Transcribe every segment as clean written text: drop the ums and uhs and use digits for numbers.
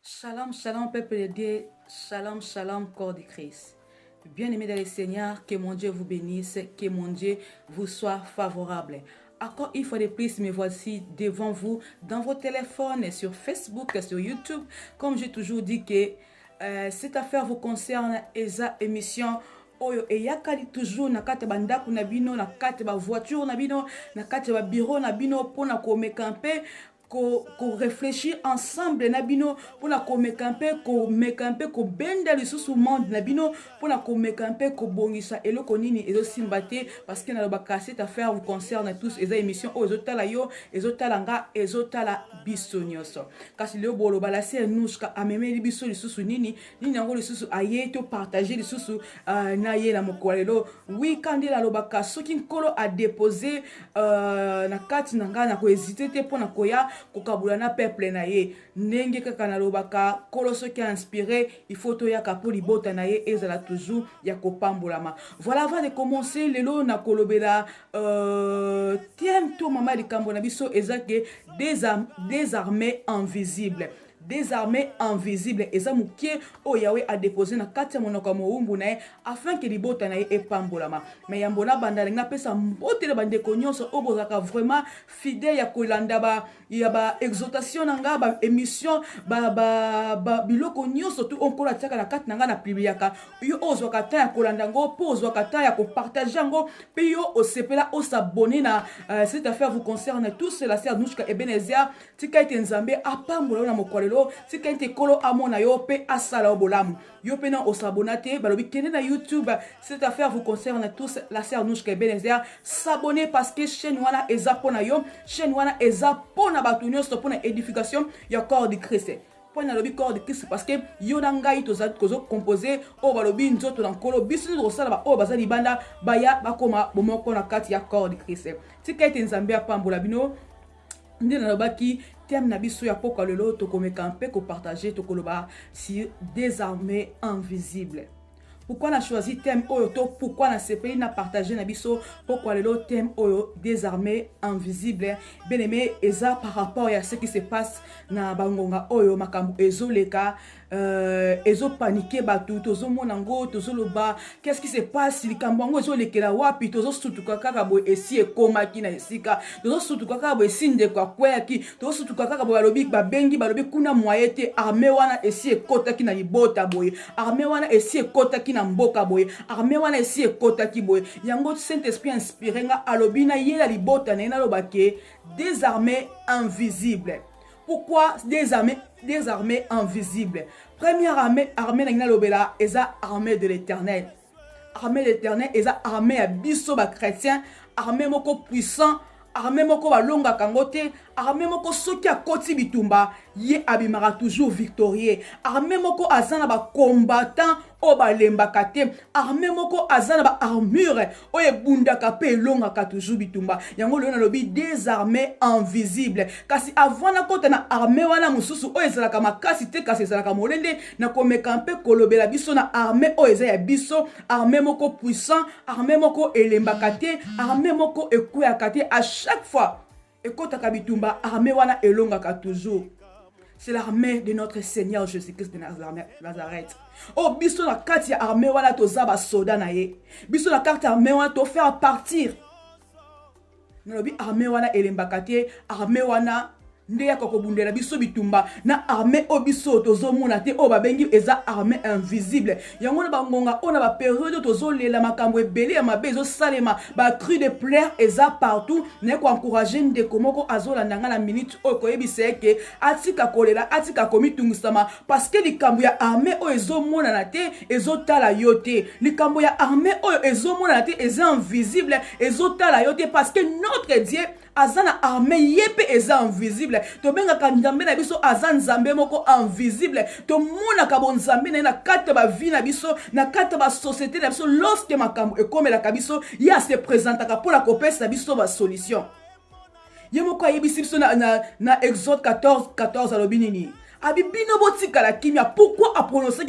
Shalom, shalom, peuple de Dieu. Shalom, shalom, corps de Christ. Bien-aimés dans le Seigneur, que mon Dieu vous bénisse, que mon Dieu vous soit favorable. Encore une fois de plus, me voici devant vous, dans vos téléphones, sur Facebook, sur YouTube. Comme j'ai toujours dit que cette affaire vous concerne, esa émission oyo eyakali toujours na kati bandako na bino, na kati ba voiture na bino, na kati ba bureau na bino, pona ko mekampe ko réfléchir ensemble na bino pona ko mekampe ko benda lisusu monde na bino pona ko mekampe ko bongisa eloko nini ezo simbate parce que na lobaka cette affaire vous concerne tous eza émission o ezotala yo ezotala nga ezotala biso nyonso kasi leo bolo balase nushka amemeli biso lisusu nini yango lisusu aye to partager lisusu na ye na mokolelo oui kandi la lobaka soki nkolo a déposé na kati na nga na ko hésiter te pona koya kokabula na peuple na ye ndenge kaka na lobaka kolo soki a inspiré il faut to yaka po libota na ye ezala toujours ya kopambolama. Voilà, avant de commencer lelo na kolobela thème to mama likambo na biso ezake des armées invisibles. Des armées invisibles eza mukie o Yahweh a déposé na kati ya monoko moumbu na ye afin que libota na ye epambolama. Mais yambona banda nga pesa mbote le bande nyonso o bozaka vraiment fidèle ya kolanda ba ya ba exhortation nga ba émission ba biloko nyonso tu onkola tiaka na kati nga na publiaka yo ozwaka ta ya kolanda ngo po ozwaka ta ya ko partager ngo pe yo osepela o s'abonner na cette affaire vous concerne tous la sœur Nushka Ebenezer tika ite nzambe apambola na mokolelo tika ite kolo amona yo pe asala obolamu yo pe na osabonate balobi kene na YouTube cette affaire vous concerne tous la sœur Nushka Ebenezer s'abonner parce que chaîne wana eza pona yo chaîne wana eza pona batu nyonso pona édification ya corps de Christ. Pona lobi corps de Christ parce que yo na ngai tozo composer o balobi nzoto na nkolo biso to sala ba o bazali banda baya bakoma bomoko na kati ya corps de Christ. Tika ite nzambe apambola bino nde na lobaki thème na biso ya poko lelo to komeka mpe ko partager to koloba sur des armées invisibles. Pourquoi on a choisi thème oyo to pourquoi na sepeli na partager na biso pourquoi le thème oyo des armées invisibles bien aimé eza par rapport à ce qui se passe na bangonga oyo makambo ezoleka ezo paniquer batu tozo monango tozo loba qu'est-ce qui se passe likambo ngo ezolekela wapi tozo sutuka kaka boy esi ekomaki na esika tozo sutuka kaka boy sinde kwa kweki tozo sutuka kaka boy balobi babengi balobi kuna moyete armée wana esi ekotaki na libota boy armée wana esi ekotaki na mboka boy armée wana esi ekotaki boy yango Saint-Esprit inspiré nga alobi na yela libota na lobake des armées invisibles. Pourquoi des armées invisibles? Première armée na lobela eza armée de l'Éternel. Armée de l'Éternel eza armée à biso ba chrétien, armée moko puissant, armée moko balonga kangote, armée moko soki akoti bitumba ye abimara toujours victorieux. Armée moko azana ba combattant o balembaka te, armée moko azana ba armure o ebundaka pe elongaka toujours bitumba. Yango lona lobi des armées invisibles. Kasi avant na kota na armée wana mususu o ezalaka makasi te kasi ezalaka molende na komeka mpe kolobela biso na armée o eza ya biso, armée moko puissant, armée moko elembaka te, armée moko ekuyaka te à chaque fois. Ekota kabitumba armée wana elongaka toujours. C'est l'armée de notre Seigneur Jésus-Christ de Nazareth. Oh, biso na kati ya armée wana toza ba soda na ye. Biso na kati ya armée wana to faire partir. Nalobi armée wana elembaka te, armée wana nde ya kokobundela biso bitumba na armée obiso tozomona te o babengi eza armée invisible. Yango na bangonga ona ba période tozolela makambo ebele ya mabe ezosalema ba cri de plaire eza partout na ko encourager ndeko moko azolanda nga na minute oyo koyebisa ke atika kolela atika komitungisama parce que likambo ya armée oyo ezomona na te ezotala yo te. Likambo ya armée oyo ezomona na te eza invisible ezotala yo te parce que notre Dieu azana armée yepe eza invisible. To benga kanzambe na biso azan nzambe moko invisible. To mona ka bon nzambe na kata ba vie na biso na kata ba société na biso lorsque makambo ekomela ka biso ya se présentaka pour la kopesa biso ba solution. Yemoko ayebisi biso na Exode 14 alobi nini? Abibino botika la kimia pourquoi a prononcé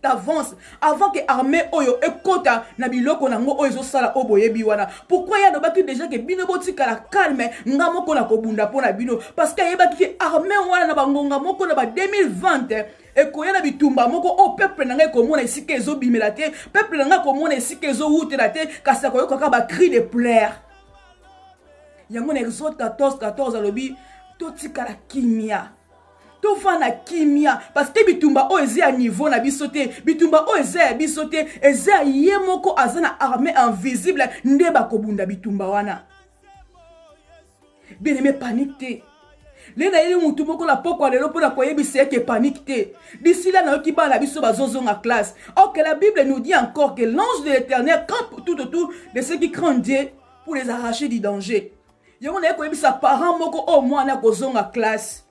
d'avance avant que armée oyo ekota na biloko nango oyo ezosala oyo boyebi wana. Pourquoi ya nobaki déjà que bino botikala calme nga moko na kobunda pona bino parce que yebaki ke armée wana na bangonga moko na ba 2020 ekoya na bitumba moko o peuple nanga komona esika ezobimela te, peuple nanga komona esika ezowutela te, kasi akoyoka ba cri de plaire. Yango na Exode 14 alobi totikala kimia. Tofana kimia parce que bitumba o eze à niveau na bisote, bitumba o eze à bisote, eze yemoko azana armée invisible nde bakobunda bitumba wana. Bien aimé, panique te. Lena yeli mutu moko la poko lelo pona koyebisa ke panique te. D'ici là na ki ba la biso bazozo na classe. Or que la Bible nous dit encore que l'ange de l'Éternel campe tout autour de ceux qui craignent Dieu pour les arracher du danger. Yango na koyebisa parent moko o mwana kozonga classe.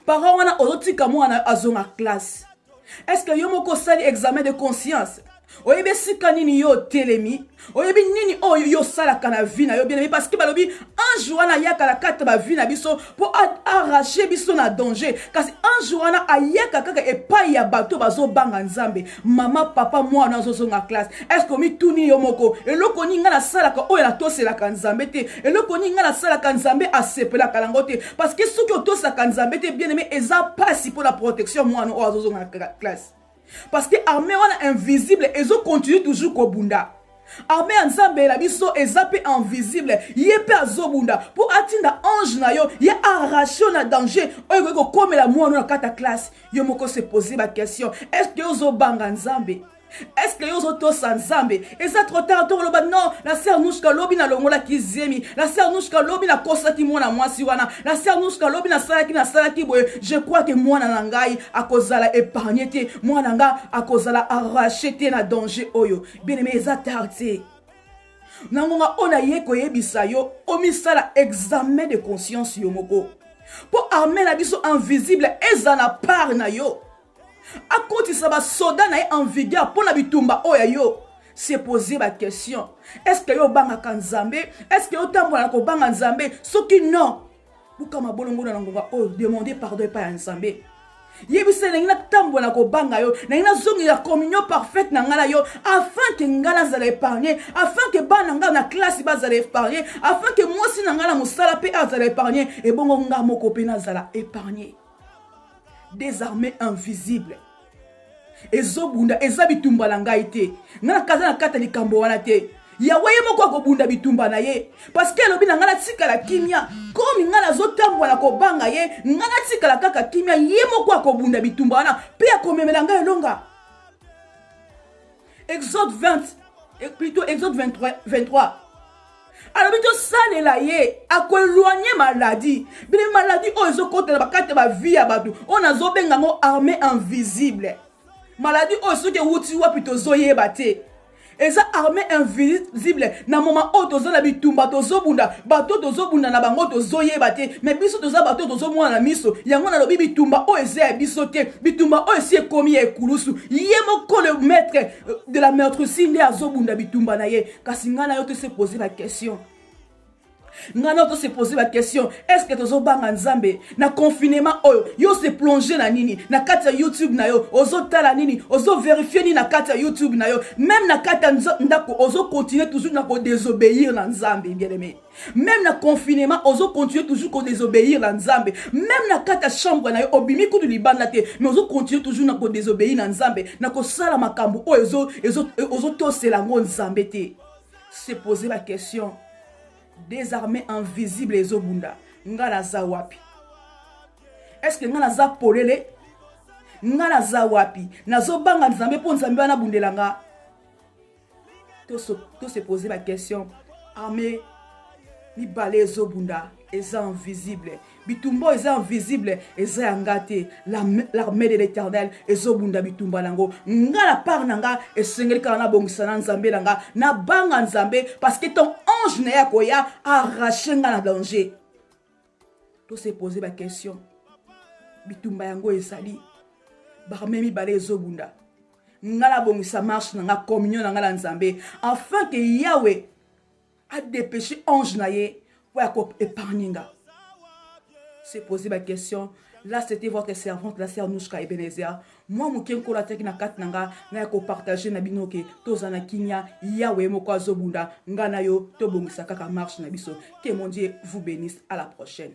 Parent wana ozotika mwana azonga classe. Est-ce que yo moko sali examen de conscience? Oyebe sika nini yo telemi, oyebi nini oyo yo sala kana vie na yo bien aimé parce que balobi un jour wana yaka la kata ba vie na biso pour arracher biso na danger kasi un jour wana ayaka kaka epai ya bato bazo banga nzambe mama papa mwana azozo na classe. Est-ce que mi tuni yo moko eloko ninga na sala ka oyo na tosela ka nzambe te eloko ninga na sala ka nzambe asepela kalango te parce que soki otosa ka nzambe te bien aimé eza pasi pour la protection mwana oyo azozo na classe. Parce que l'armée invisible, ils continuent toujours au bunda. Armée ensemble la biso ezape invisible, yepe azobunda pour atteindre ange na yo, ye arraché na danger, oyo comme la moi na kata classe, yo moko se poser la question, est-ce que yo zo banga nzambe? Est-ce que yo to sanzambe? Et ça trop tard to loba non, la sœur Nouchka lobi na longola kizemi, la sœur Nouchka lobi na kosaki mwana mwasi wana, la sœur Nouchka lobi na salaki boye. Je crois que mwana nangai akozala épargné te, mwana nga akozala arraché te na danger oyo. Bien aimé za tarté. Nangonga ona yeko yebisa yo, omisala examen de conscience yo moko. Pour armer la biso invisible ezana part na yo. A côté ça va soda na en vigueur pour la bitumba oya yo se poser la question est-ce que yo banga kanzambe est-ce que yo tambola ko banga nzambe soki non buka mabolongo na ngonga oh demander pardon pa nzambe yebise na tambola ko banga yo na zongi la communion parfaite na ngala yo afin que ngala za épargner afin que bana ngala na classe ba za épargner afin que moi si na ngala musala pe za épargner et bongo nga moko pe na za épargner. Des armées invisibles. Ezobunda ezabitumba la ngai te. Ngana kaza na kata likambo wana te. Yawaye moko akobunda bitumba na ye. Parce que lobi na ngana tika la kimia. Komi ngana zotambo na kobanga ye. Ngana tika la kaka kimia ye moko akobunda bitumba wana. Pe akomemela ngai longa. Exode 20. Plutôt Exode 23. Alors, tu sale la ye, à quoi éloigner maladie. Bien, maladie, oh, ils ont côté la carte de ma vie à Badou. On a zobé une armée invisible. Maladie, oh, ceux qui ont outil ou plutôt zoye bate. Et ça, armée invisible, na moment où tu as bitumba, tu zobunda, bateau, tu zobunda, na bango, tu zoye bate. Mais biso, tu as bateau, tu zobunda, na miso. Yango na lobi bitumba, oh, essaie bisote. Bitumba, oh, essaie commis et koulousu. Yemo ko le maître de la maîtrise, à zobunda bitumba na ye. Kasingana yo te se poser la question. Ngana to se poser la question, est-ce que tozo banga nzambe na confinement oyo yo se plonger na nini na kata YouTube na yo ozo tala nini ozo vérifier ni na kata YouTube na yo même na kata ndako ozo continuer toujours na ko désobéir na nzambe bien aimé même na confinement ozo continuer toujours ko désobéir na nzambe même na kata chambre na yo obimi kudu libanda te mais ozo continuer toujours na ko désobéir na nzambe na ko sala makambo oyo ozo tosela ngo nzambe te. Se poser la question, des armées invisibles et zobunda ngala za wapi? Est-ce que ngala za polele ngala za wapi nazo banga nzambe po nzambe wana bundelanga? To se poser la question, armée mi balé zobunda eza invisible bitumbo eza invisible eza yangate l'armée de l'Éternel ezobunda bitumba lango ngala par nanga esengeli kana bongisa na nzambe langa na banga nzambe parce que ton ange na ya koya arracher nga na danger. To se poser la question, bitumba yango ezali barmé mi balé ezobunda ngala bongisa marche nanga communion nanga na nzambe afin que Yahweh a dépêché ange na ye pour épargner nga. se poser ma question. Là, c'était votre servante, la sœur Nouchka Ebenezer. Moi, mon kenko la teki na kat nanga, na ko partager na binoke, tozana kinya, yawe moko azobunda, ngana yo, to bongisa kaka marche na biso. Que mon Dieu vous bénisse. À la prochaine.